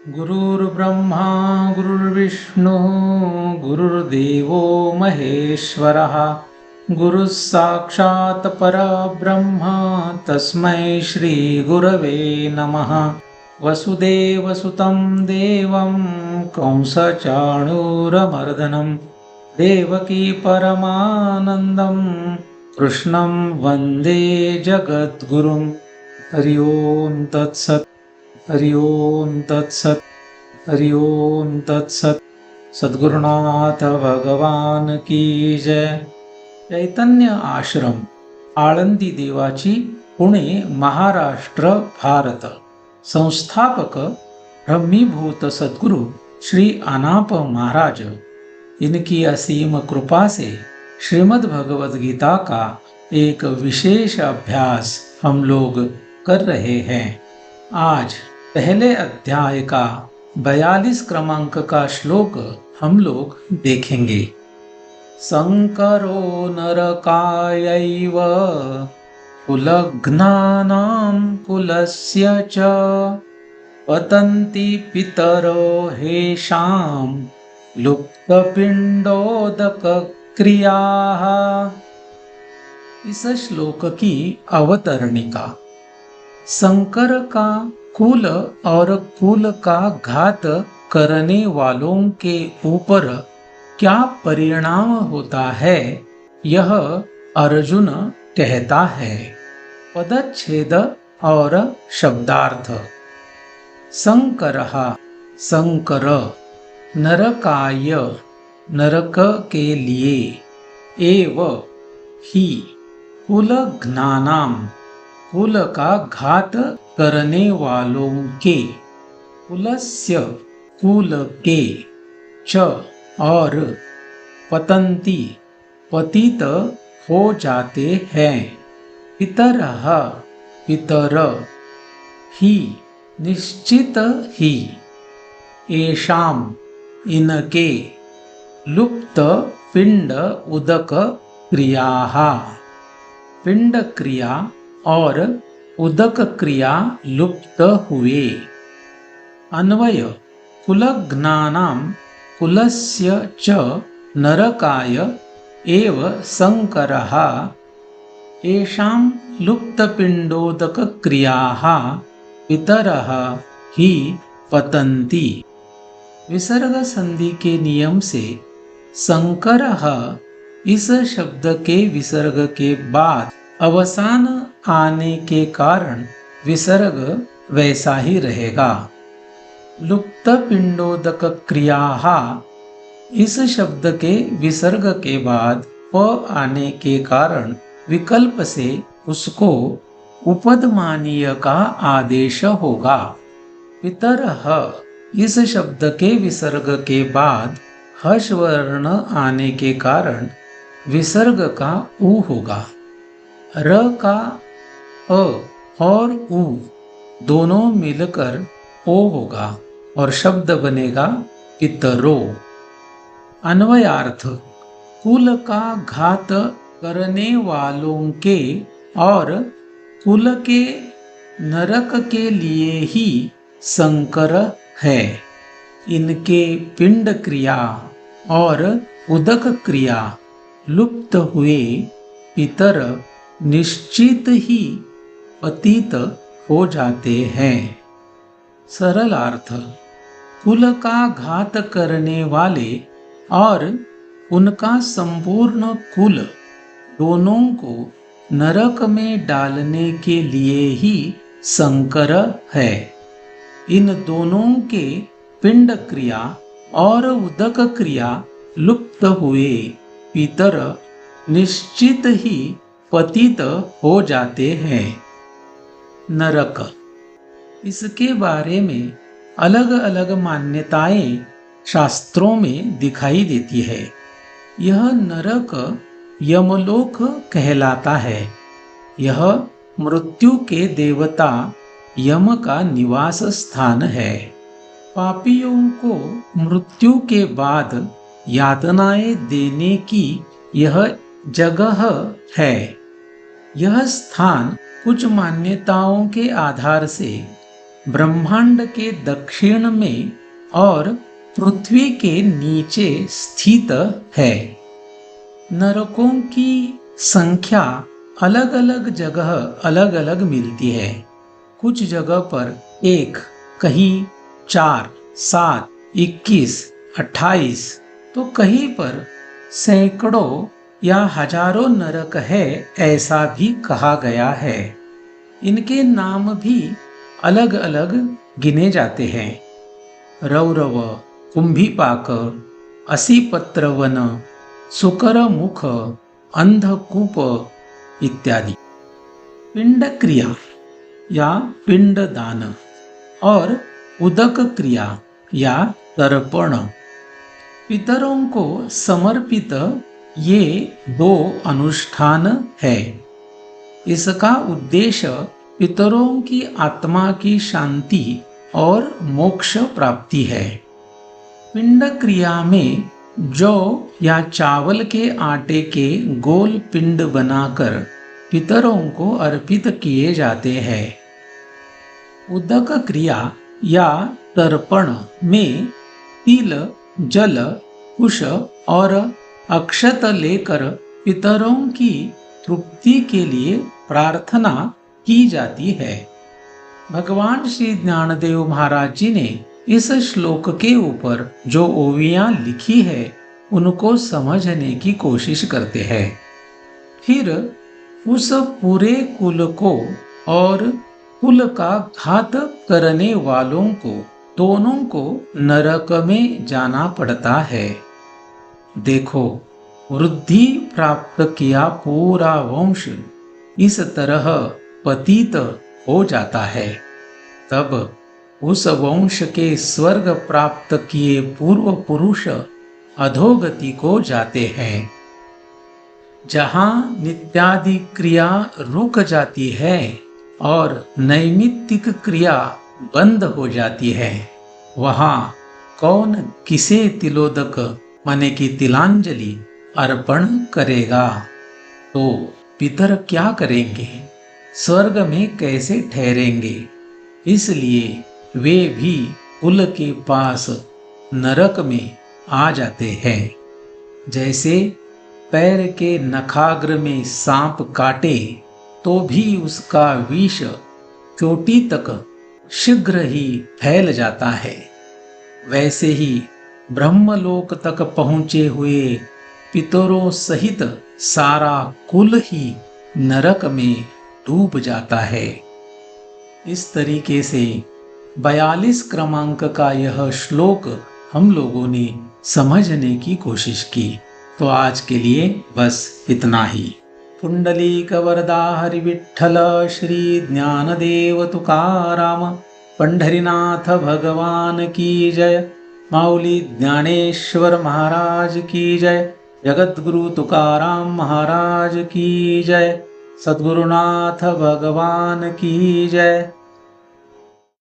गुरुर्ब्रह्मा गुरुर्विष्णु गुरुर्देवो महेश्वरः गुरुः साक्षात् परब्रह्म तस्मै श्री गुरवे नमः। वसुदेवसुतं देवं कंसचाणूरमर्दनं देवकी परमानन्दं कृष्णं वन्दे जगद्गुरुं। हरि ओं तत्सत्। हरि ओं तत्सत्। हरि ओं तत्सत्। सद्गुरुनाथ भगवान की जय। चैतन्य आश्रम, आळंदी देवाची, पुणे, महाराष्ट्र, भारत। संस्थापक ब्रह्मीभूत सद्गुरु श्री अनाप महाराज। इनकी असीम कृपा से श्रीमद् भगवद गीता का एक विशेष अभ्यास हम लोग कर रहे हैं। आज पहले अध्याय का 42 क्रमांक का श्लोक हम लोग देखेंगे। संकरो नरकायैव कुलघ्नानां कुलस्य च पतन्ति पितरो हेषां लुप्तपिण्डोदकक्रियाः। इस श्लोक की अवतरणिका। संकर का कुल और कुल का घात करने वालों के ऊपर क्या परिणाम होता है, यह अर्जुन कहता है। पदच्छेद और शब्दार्थ। संकरः संकर, नरकाय नरक के लिए, एव ही कुलघ्नानां कुल का घात करने वालों के, कुलस्य कुल के, च और पतंती पतित हो जाते हैं, पितरः पितर, ही निश्चित ही, येषां इनके, लुप्त पिंड उदक क्रियाः पिंड क्रिया और उदक क्रिया लुप्त हुए। अन्वय। कुलघ्नानां कुलस्य च नरकाय एव संकरः येषां लुप्तपिण्डोदक क्रियाः पितरः ही पतन्ति। विसर्ग संधि के नियम से संकरः इस शब्द के विसर्ग के बाद अवसान आने के कारण विसर्ग वैसा ही रहेगा। लुप्त पिंडोदक क्रियाः इस शब्द के विसर्ग के बाद प आने के कारण विकल्प से उसको उपदमानीय का आदेश होगा। पितरः इस शब्द के विसर्ग के बाद हर्ष वर्ण आने के कारण विसर्ग का उ होगा। र का अ और उ दोनों मिलकर ओ होगा और शब्द बनेगा पितरो। अन्वयार्थ। कुल का घात करने वालों के और कुल के नरक के लिए ही संकर है। इनके पिंड क्रिया और उदक क्रिया लुप्त हुए पितर निश्चित ही पतित हो जाते हैं। सरल अर्थ। कुल का घात करने वाले और उनका संपूर्ण कुल दोनों को नरक में डालने के लिए ही संकर है। इन दोनों के पिंड क्रिया और उदक क्रिया लुप्त हुए पितर निश्चित ही पतित हो जाते हैं। नरक। इसके बारे में अलग अलग मान्यताएं शास्त्रों में दिखाई देती है। यह नरक यमलोक कहलाता है। यह मृत्यु के देवता यम का निवास स्थान है। पापियों को मृत्यु के बाद यातनाएं देने की यह जगह है। यह स्थान कुछ मान्यताओं के आधार से ब्रह्मांड के दक्षिण में और पृथ्वी के नीचे स्थित है। नरकों की संख्या अलग अलग जगह अलग अलग मिलती है। कुछ जगह पर 1, कहीं 4, 7, 21, 28, तो कहीं पर सैकड़ों या हजारों नरक है, ऐसा भी कहा गया है। इनके नाम भी अलग अलग गिने जाते हैं। रौरव, कुंभीपाक, असीपत्रवन, सुकरमुख, अंधकूप इत्यादि। पिंड क्रिया या पिंड दान और उदक क्रिया या तर्पण, पितरों को समर्पित ये 2 अनुष्ठान है। इसका उद्देश्य पितरों की आत्मा की शांति और मोक्ष प्राप्ति है। पिंड क्रिया में जौ या चावल के आटे के गोल पिंड बनाकर पितरों को अर्पित किए जाते हैं। उदक क्रिया या तर्पण में तिल, जल, कुश और अक्षत लेकर पितरों की तृप्ति के लिए प्रार्थना की जाती है। भगवान श्री ज्ञानदेव महाराज जी ने इस श्लोक के ऊपर जो ओवियां लिखी है उनको समझने की कोशिश करते हैं। फिर उस पूरे कुल को और कुल का घात करने वालों को दोनों को नरक में जाना पड़ता है। देखो, वृद्धि प्राप्त किया पूरा वंश इस तरह पतित हो जाता है। तब उस वंश के स्वर्ग प्राप्त किए पूर्व पुरुष अधोगति को जाते हैं। जहां नित्यादि क्रिया रुक जाती है और नैमित्तिक क्रिया बंद हो जाती है, वहां कौन किसे तिलोदक माने की तिलांजलि अर्पण करेगा? तो पितर क्या करेंगे? स्वर्ग में कैसे ठहरेंगे? इसलिए वे भी कुल के पास नरक में आ जाते हैं। जैसे पैर के नखाग्र में सांप काटे तो भी उसका विष चोटी तक शीघ्र ही फैल जाता है, वैसे ही ब्रह्मलोक तक पहुंचे हुए पितरों सहित सारा कुल ही नरक में डूब जाता है। इस तरीके से 42 क्रमांक का यह श्लोक हम लोगों ने समझने की कोशिश की। तो आज के लिए बस इतना ही। पुंडलीक वरदा हरि विठ्ठल श्री ज्ञानदेव तुकाराम पंढरीनाथ भगवान की जय। माऊली ज्ञानेश्वर महाराज की जय। जगद्गुरु तुकाराम महाराज की जय। सद्गुरुनाथ भगवान की जय।